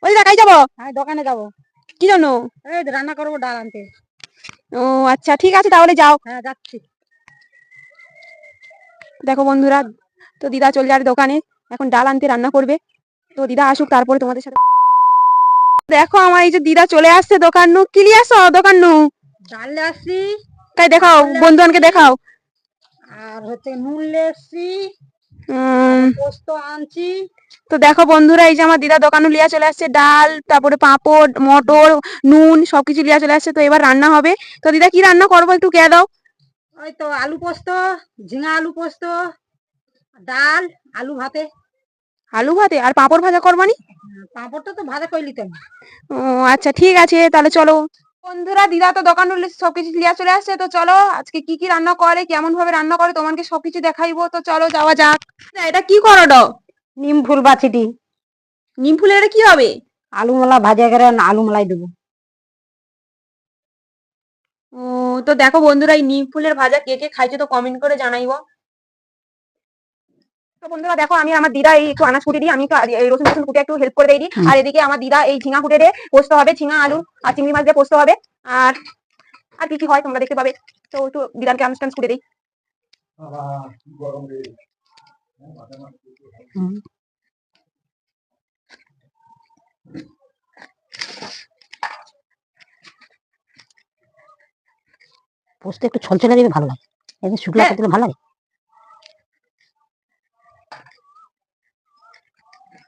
ওই দিদা কাই যাবো? হ্যাঁ দোকানে যাবো। কি জন্য? এই রান্না করবো, ডাল আনতে। ও আচ্ছা, ঠিক আছে তাহলে যাও। হ্যাঁ যাচ্ছি। দেখো বন্ধুরা, তো দিদা চলে যাবে দোকানে, এখন ডাল আনতে, রান্না করবে। তো দিদা আসুক তারপরে তোমাদের সাথে। দেখো আমার এই যে দিদা চলে আসছে দোকান নু। কি লিয়ে আসো দোকান নু? ডাল নিয়ে আসছি, তাই দেখাও, পাঁপড় নিয়ে বন্ধুকে আসছি, দেখাও। আর হচ্ছে নুন নিয়ে আসছি, আর উম পোস্ত আনছি। তো দেখো বন্ধুরা, এই যে আমার দিদা দোকানে লিয়া চলে আসছে ডাল, তারপরে পাঁপড়, মটর, নুন সবকিছু লিয়া চলে আসছে। তো এবার রান্না হবে। তো দিদা কি রান্না করবো একটু কে দাও। ওই তো আলু পোস্ত, ঝিঙা আলু পোস্ত, ডাল, আলু ভাতে। আলু ভাতে আর পাঁপড় ভাজা করবানি? পাঁপড়টা তো ভাজা করে নিতাম। ও আচ্ছা, ঠিক আছে তাহলে চলো। বন্ধুরা, দিদা তো দোকান সবকিছু লিয়া চলে আসছে। তো চলো আজকে কি কি রান্না করে, কেমন ভাবে রান্না করে তোমাকে সবকিছু দেখাইবো। তো চলো যাওয়া যাক। এটা কি করো ডো? নিম ফুল বাছিটি। নিম ফুলের এটা কি হবে? আলু মালা ভাজা করে আলু মালাই দেবো। ও, তো দেখো বন্ধুরা, এই নিম ফুলের ভাজা কে কে খাইছে তো কমেন্ট করে জানাইবো। তো বন্ধুরা দেখো, আমি আমার দিদা এই একটু আনাজ কুটে দিই, আমি একটু এই রসুন রসুন কুটে একটু হেল্প করে দিই। আর এদিকে আমার দিদা এই ঝিঙা কুটে দিয়ে পোস্ত হবে, ঝিঙা আলু আর চিংড়ি মাছ দিয়ে পোস্ত হবে। আর আর কি কি হয় তোমরা দেখতে পাবে। তো একটু দিদাকে আনাজ টানাজ কুটে দিই। পোস্ত একটু ছলছলে দিলে ভালো লাগে, একদম শুকনো করে দিলে ভালো লাগে।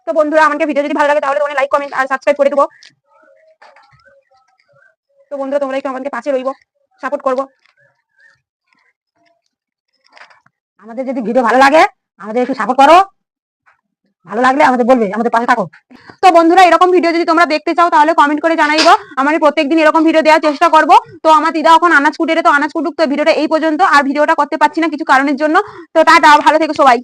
তো বন্ধুরা, আমাকে ভিডিও যদি ভালো লাগে তাহলে তোমরা লাইক কমেন্ট আর সাবস্ক্রাইব করে দেবো। তো বন্ধুরা, তোমরা একটু আমাদের পাশে রইবো, সাপোর্ট করবো। আমাদের যদি ভিডিও ভালো লাগে আমাদের একটু সাপোর্ট করো, ভালো লাগলে আমাদের বলবে, আমাদের পাশে থাকো। তো বন্ধুরা, এরকম ভিডিও যদি তোমরা দেখতে চাও তাহলে কমেন্ট করে জানাইবো। আমি প্রত্যেকদিন এরকম ভিডিও দেওয়ার চেষ্টা করব। তো আমার দিদা এখন আনাজ কুটে, তো আনাজ কুটুক। তো ভিডিওটা এই পর্যন্ত, আর ভিডিওটা করতে পারছি না কিছু কারণের জন্য। তো টাটা, ভালো থেকো সবাই।